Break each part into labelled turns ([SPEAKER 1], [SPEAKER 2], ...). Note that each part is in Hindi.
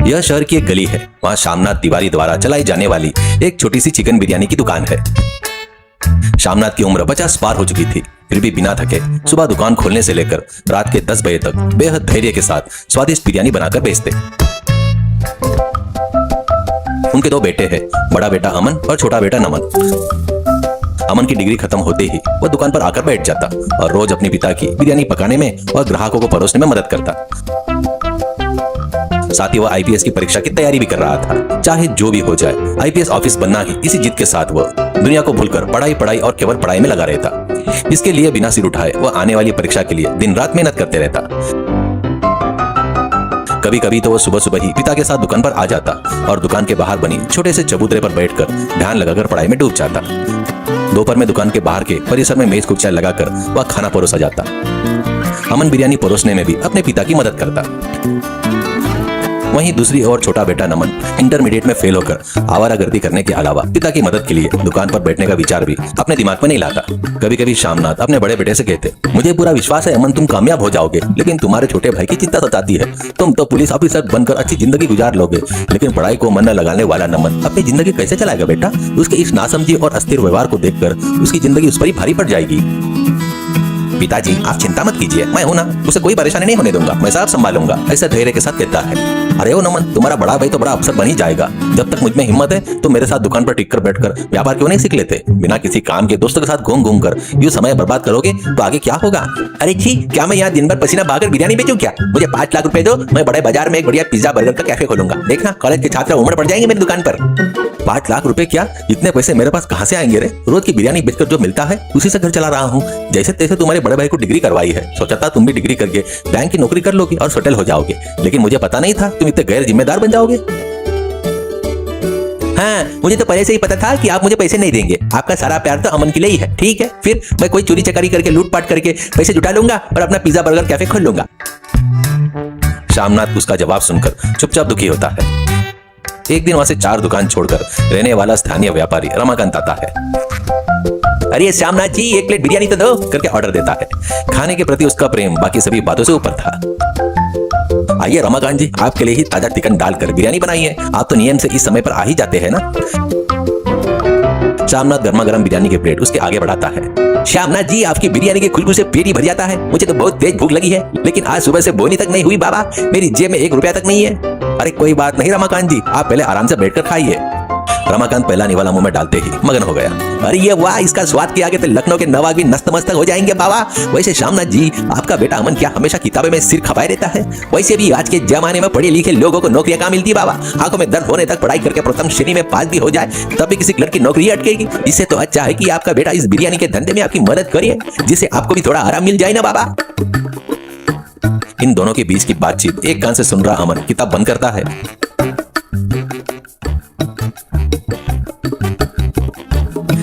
[SPEAKER 1] यह शहर की एक गली है। वहाँ शामनाथ तिवारी द्वारा चलाई जाने वाली एक छोटी सी चिकन बिरयानी की दुकान है। शामनाथ की उम्र 50 पार हो चुकी थी, फिर भी बिना थके सुबह दुकान खोलने से लेकर रात के 10 बजे तक बेहद धैर्य के साथ स्वादिष्ट बिरयानी बनाकर बेचते। उनके 2 बेटे हैं, बड़ा बेटा अमन और छोटा बेटा नमन। अमन की डिग्री खत्म होते ही वह दुकान पर आकर बैठ जाता और रोज अपने पिता की बिरयानी पकाने में और ग्राहकों को परोसने में मदद करता। साथ ही वह आईपीएस की परीक्षा की तैयारी भी कर रहा था। चाहे जो भी हो जाए, आईपीएस ऑफिस बनना ही इसी जिद के साथ वह दुनिया को भूलकर पढ़ाई और केवल पढ़ाई में लगा रहता। इसके लिए बिना सिर उठाए वह आने वाली परीक्षा के लिए दिन रात मेहनत करते रहता। कभी कभी तो वह सुबह सुबह ही पिता के साथ दुकान पर आ जाता और दुकान के बाहर बनी छोटे से चबूतरे पर बैठकर ध्यान लगाकर पढ़ाई में डूब जाता। दोपहर में दुकान के बाहर के परिसर में मेज कुर्सियां लगाकर वह खाना परोसा जाता। अमन बिरयानी परोसने में भी अपने पिता की मदद करता। वहीं दूसरी ओर छोटा बेटा नमन इंटरमीडिएट में फेल होकर आवारागर्दी करने के अलावा पिता की मदद के लिए दुकान पर बैठने का विचार भी अपने दिमाग में नहीं लाता। कभी कभी शामनाथ अपने बड़े बेटे से कहते, मुझे पूरा विश्वास है अमन तुम कामयाब हो जाओगे, लेकिन तुम्हारे छोटे भाई की चिंता सताती है। तुम तो पुलिस ऑफिसर बनकर अच्छी जिंदगी गुजार लोगे, लेकिन पढ़ाई को मन न लगाने वाला नमन अपनी जिंदगी कैसे चलाएगा बेटा? उसके इस नासमझी और अस्थिर व्यवहार को देखकर उसकी जिंदगी उस पर ही भारी पड़ जाएगी। पिताजी आप चिंता मत कीजिए, मैं हूं ना, उसे कोई परेशानी नहीं होने दूंगा, मैं सब संभालूंगा, ऐसा धैर्य के साथ कहता है। अरे ओ नमन, तुम्हारा बड़ा भाई तो बड़ा अफसर बन ही जाएगा। जब तक मुझ में हिम्मत है तो मेरे साथ दुकान पर टिक कर बैठकर व्यापार क्यों नहीं सीख लेते? बिना किसी काम के दोस्तों के साथ घूम कर यूं समय बर्बाद करोगे तो आगे क्या होगा? अरे छी, क्या मैं यहाँ दिन भर पसीना बहाकर बिरयानी बेचूं क्या? मुझे 5 लाख रुपए दो, मैं बड़े बाजार में एक बढ़िया पिज्जा बर्गर का कैफे खोलूंगा। देखना कॉलेज के छात्र उमड़ पड़ जाएंगे मेरी दुकान पर। 5 लाख रुपए क्या? इतने पैसे मेरे पास कहाँ से आएंगे रे? रोज की बिरयानी बेचकर जो मिलता है उसी से घर चला रहा हूँ। जैसे तैसे तुम्हारे बड़े भाई को डिग्री करवाई है, सोचा था तुम भी डिग्री करके बैंक की नौकरी कर लोगे और सेटल हो जाओगे, लेकिन मुझे पता नहीं था तुम इतने गैर जिम्मेदार बन जाओगे। हाँ, मुझे तो पहले से ही पता था कि आप मुझे पैसे नहीं देंगे। आपका सारा प्यार तो अमन के लिए ही है। ठीक है, फिर मैं कोई चोरी चकारी करके लूटपाट करके पैसे जुटा लूंगा और अपना पिज्जा बर्गर कैफे खोल लूंगा। शामनाथ उसका जवाब सुनकर चुपचाप दुखी होता है। एक दिन वहां से 4 दुकान छोड़कर रहने वाला स्थानीय व्यापारी रमाकांत आता है। अरे श्यामनाथ जी, 1 प्लेट बिरयानी तो दो करके ऑर्डर देता है। खाने के प्रति उसका प्रेम बाकी सभी बातों से ऊपर था। आइए रमाकांत जी, आपके लिए ही ताजा चिकन डालकर बिरयानी बनाई है। आप तो नियम से इस समय पर आ ही जाते हैं ना। श्यामनाथ गर्मा गर्म बिरयानी के प्लेट उसके आगे बढ़ाता है। श्यामनाथ जी, आपकी बिरयानी की खुशबू से पेट ही भर जाता है। मुझे तो बहुत तेज भूख लगी है, लेकिन आज सुबह से बोनी तक नहीं हुई बाबा। मेरी जेब में 1 रुपया तक नहीं है। अरे कोई बात नहीं रमाकांत जी, आप पहले आराम से बैठकर खाइए। रमाकांत पहला निवाला मुंह में डालते ही मगन हो गया। अरे ये वाह, इसका स्वाद के आगे तो लखनऊ के नवाब भी नतमस्तक हो जाएंगे बाबा। वैसे श्यामनाथ जी, आपका बेटा अमन क्या हमेशा किताबें में सिर खपाए रहता है? वैसे भी आज के जमाने में पढ़े लिखे लोगों को नौकरियां कहाँ मिलती बाबा? आंखों में दर्द होने तक पढ़ाई करके प्रथम श्रेणी में पास भी हो जाए तब भी किसी क्लर्क की नौकरी अटकेगी। इससे तो अच्छा है कि आपका बेटा इस बिरयानी के धंधे में आपकी मदद करे, जिससे आपको भी थोड़ा आराम मिल जाए ना बाबा। इन दोनों के बीच की बातचीत एक कान से सुन रहा अमन किताब बंद करता है।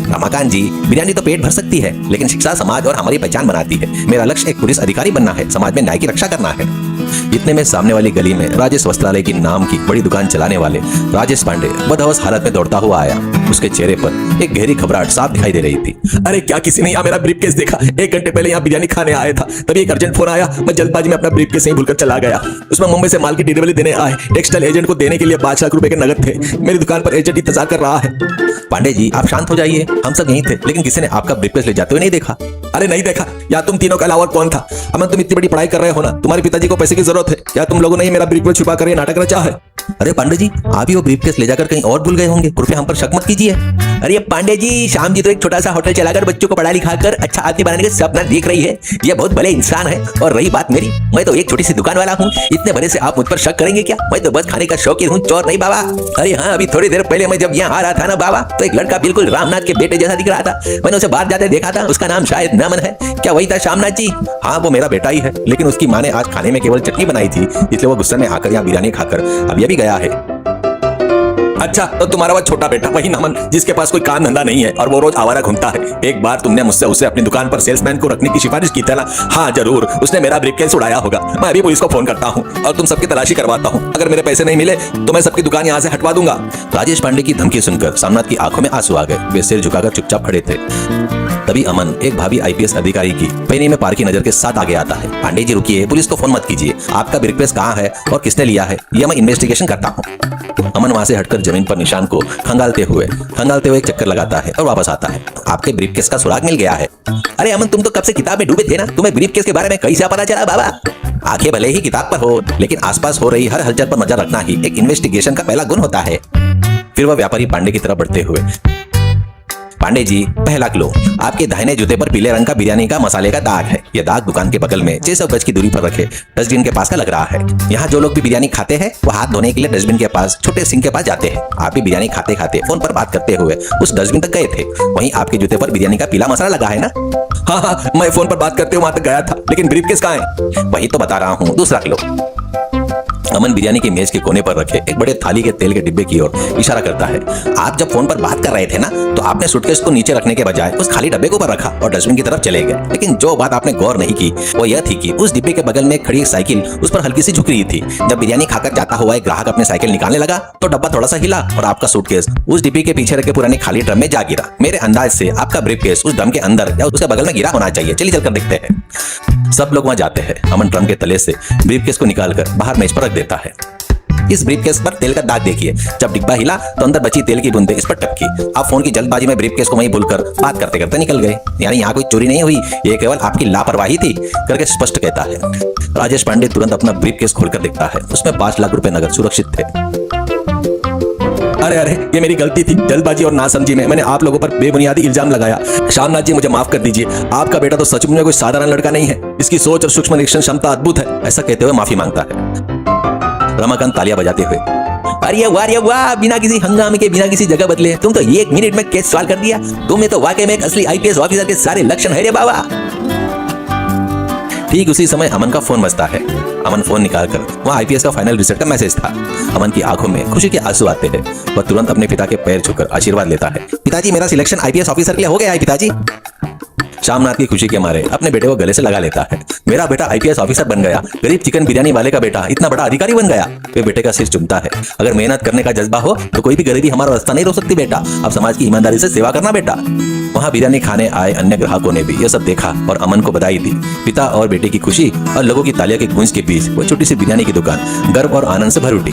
[SPEAKER 1] रमाकांत जी, बिरयानी तो पेट भर सकती है, लेकिन शिक्षा समाज और हमारी पहचान बनाती है। मेरा लक्ष्य एक पुलिस अधिकारी बनना है, समाज में न्याय की रक्षा करना है। इतने में सामने वाली गली में राजेश वस्त्रालय की नाम की बड़ी दुकान चलाने वाले राजेश पांडे बदहवस हालत में दौड़ता हुआ आया। उसके चेहरे पर एक गहरी घबराहट साफ दिखाई दे रही थी। अरे क्या किसी ने यहाँ मेरा ब्रीफकेस देखा? 1 घंटे पहले यहाँ बिरयानी खाने आया था, तभी एक अर्जेंट फोन आया। मैं जल्दबाजी में अपना ब्रीफकेस यहीं भूलकर चला गया। उसमें मुंबई से माल की डिलीवरी देने आए टेक्सटाइल एजेंट को देने के लिए 5 लाख रुपए के नगद थे। मेरी दुकान पर एजेंट इंतजार कर रहा है। पांडे जी, आप शांत हो जाइए, हम सब यहीं थे, लेकिन किसी ने आपका ब्रीफकेस ले जाते हुए नहीं देखा। अरे नहीं देखा? या तुम तीनों के अलावा और कौन था? अमन, तुम इतनी बड़ी पढ़ाई कर रहे हो ना, तुम्हारे पिताजी को पैसे की जरूरत है। क्या तुम लोगों ने ही मेरा ब्रीफकेस छुपा कर ये नाटक रचा है? अरे पांडे जी, आप ही वो ब्रीफकेस ले जाकर कहीं और भूल गए होंगे, कृपया हम पर शक मत कीजिए। अरे पांडे जी, श्याम जी तो एक छोटा सा होटल चलाकर बच्चों को पढ़ा लिखा कर अच्छा आदमी बनाने का सपना देख रही है। ये बहुत भले इंसान है। और रही बात मेरी, मैं तो एक छोटी सी दुकान वाला हूँ। इतने बड़े से आप मुझ पर शक करेंगे क्या? मैं तो बस खाने का शौकीन हूँ, चोर नहीं बाबा। अरे हाँ, अभी थोड़ी देर पहले मैं जब यहाँ आ रहा था ना बाबा, तो एक लड़का बिल्कुल रामनाथ के बेटे जैसा दिख रहा था। मैंने उसे बाहर जाते देखा था। उसका नाम शायद नमन है। क्या वही था श्यामनाथ जी? हाँ, वो मेरा बेटा ही है, लेकिन उसकी माँ ने आज खाने में केवल चटनी बनाई थी, इसलिए वो गुस्से में आकर यहाँ बिरयानी खाकर अब ये भी गया है। अच्छा, तो तुम्हारा वो छोटा बेटा वही नमन, जिसके पास कोई काम धंधा नहीं है और वो रोज आवारा घूमता है। एक बार तुमने मुझसे उसे अपनी दुकान पर सेल्समैन को रखने की सिफारिश की थी ना? हाँ जरूर, उसने मेरा ब्रीफकेस उड़ाया होगा। मैं अभी पुलिस को फोन करता हूँ और तुम सबकी तलाशी करवाता हूँ। अगर मेरे पैसे नहीं मिले तो मैं सबकी दुकान यहाँ से हटवा दूंगा। राजेश पांडे की धमकी सुनकर शामनाथ की आंखों में आंसू आ गए। वे सिर झुकाकर चुपचाप खड़े थे। तभी अमन एक भावी आईपीएस अधिकारी की पैनी में पार की नजर के साथ आगे आता है। पांडे जी रुकिए, पुलिस को फोन मत कीजिए, आपका ब्रीफकेस कहाँ है और किसने लिया है यह मैं इन्वेस्टिगेशन करता हूँ। अमन वहां से हटकर जमीन पर निशान को खंगालते हुए एक चक्कर लगाता है और वापस आता है। आपके ब्रीफकेस का सुराग मिल गया है। अरे अमन, तुम तो कब से किताब में डूबे थे ना, तुम्हें ब्रीफकेस के बारे में कैसे पता चला बाबा? आंखें भले ही किताब पर हो, लेकिन आसपास हो रही हर हलचल पर नजर रखना ही एक इन्वेस्टिगेशन का पहला गुण होता है। फिर वह व्यापारी पांडे की तरफ बढ़ते हुए, पांडे जी पहला क्लो, आपके दाहिने जूते पर पीले रंग का बिरयानी का मसाले का दाग है। यह दाग दुकान के बगल में 600 गज की दूरी पर रखे डस्टबिन के पास का लग रहा है। यहाँ जो लोग भी बिरयानी खाते हैं वो हाथ धोने के लिए डस्टबिन के पास छोटे सिंक के पास जाते हैं। आप भी बिरयानी खाते खाते फोन पर बात करते हुए उस डस्टबिन तक गए थे। वहीं आपके जूते पर बिरयानी का पीला मसाला लगा है ना? हाँ, मैं फोन पर बात करते हुए वहां तक गया था, लेकिन ब्रीफकेस कहाँ है? वही तो बता रहा हूँ, दूसरा क्लो। अमन बिरयानी की मेज के कोने पर रखे एक बड़े थाली के तेल के डिब्बे की ओर इशारा करता है। आप जब फोन पर बात कर रहे थे ना, तो आपने सूटकेस को नीचे रखने के बजाय उस खाली डब्बे को ऊपर रखा और डस्टबिन की तरफ चले गए। लेकिन जो बात आपने गौर नहीं की वो यह थी कि उस डिब्बे के बगल में खड़ी एक साइकिल उस पर हल्की सी झुक रही थी। जब बिरयानी खाकर जाता हुआ एक ग्राहक अपने साइकिल निकालने लगा तो डब्बा थोड़ा सा हिला और आपका सूटकेस उस डिब्बे के पीछे रखे पुराने खाली ड्रम में जा गिरा। मेरे अंदाज से आपका ब्रीफकेस उस ड्रम के अंदर या उसके बगल में गिरा होना चाहिए। चलिए चलकर देखते हैं। सब लोग वहां जाते हैं। अमन ड्रम के तले से ब्रीफकेस को निकालकर बाहर मेज पर रख देता है। इस ब्रीफकेस पर तेल का दाग देखिए। जब डिब्बा हिला तो अंदर बची तेल की बूंदें इस पर टपकी। आप फोन की जल्दबाजी में ब्रीफकेस को वहीं भूलकर बात करते करते निकल गए। यानी यहाँ कोई चोरी नहीं हुई, ये केवल आपकी लापरवाही थी करके स्पष्ट कहता है। राजेश पांडे तुरंत अपना ब्रीफकेस खोलकर देखता है। उसमें 5 लाख रुपए नगद सुरक्षित थे। अरे ये मेरी गलती थी, जल्दबाजी और नासमझी में मैंने आप लोगों पर बेबुनियादी इल्जाम लगाया। श्यामनाथ जी, मुझे माफ कर दीजिए। आपका बेटा तो सचमुच में कोई साधारण लड़का नहीं है। इसकी सोच और सूक्ष्म निरीक्षण क्षमता अद्भुत है। ऐसा कहते हुए माफी मांगता है। रमाकांत तालियां बजाते हुए, अरे वाह, बिना किसी हंगामे के, बिना किसी जगह बदले तुम तो 1 मिनट में केस सॉल्व कर दिया। तुम्हें तो वाकई में एक असली आईपीएस ऑफिसर के सारे लक्षण है रे बाबा। ठीक उसी समय अमन का फोन बजता है। अमन फोन निकालकर वहाँ आईपीएस का फाइनल रिजल्ट का मैसेज था। अमन की आंखों में खुशी के आंसू आते हैं। वह तुरंत अपने पिता के पैर छूकर आशीर्वाद लेता है। पिताजी, मेरा सिलेक्शन आईपीएस ऑफिसर के लिए हो गया है पिताजी। श्यामनाथ की खुशी के मारे अपने बेटे को गले से लगा लेता है। मेरा बेटा आईपीएस ऑफिसर बन गया, गरीब चिकन बिरयानी वाले का बेटा इतना बड़ा अधिकारी बन गया। वे बेटे का सिर चूमता है। अगर मेहनत करने का जज्बा हो तो कोई भी गरीबी हमारा रास्ता नहीं रोक सकती बेटा। अब समाज की ईमानदारी से सेवा करना बेटा। वहाँ बिरयानी खाने आए अन्य ग्राहकों ने भी यह सब देखा और अमन को बधाई दी। पिता और बेटे की खुशी और लोगों की तालियों की गूंज के बीच वो छोटी सी बिरयानी की दुकान गर्व और आनंद से भर उठी।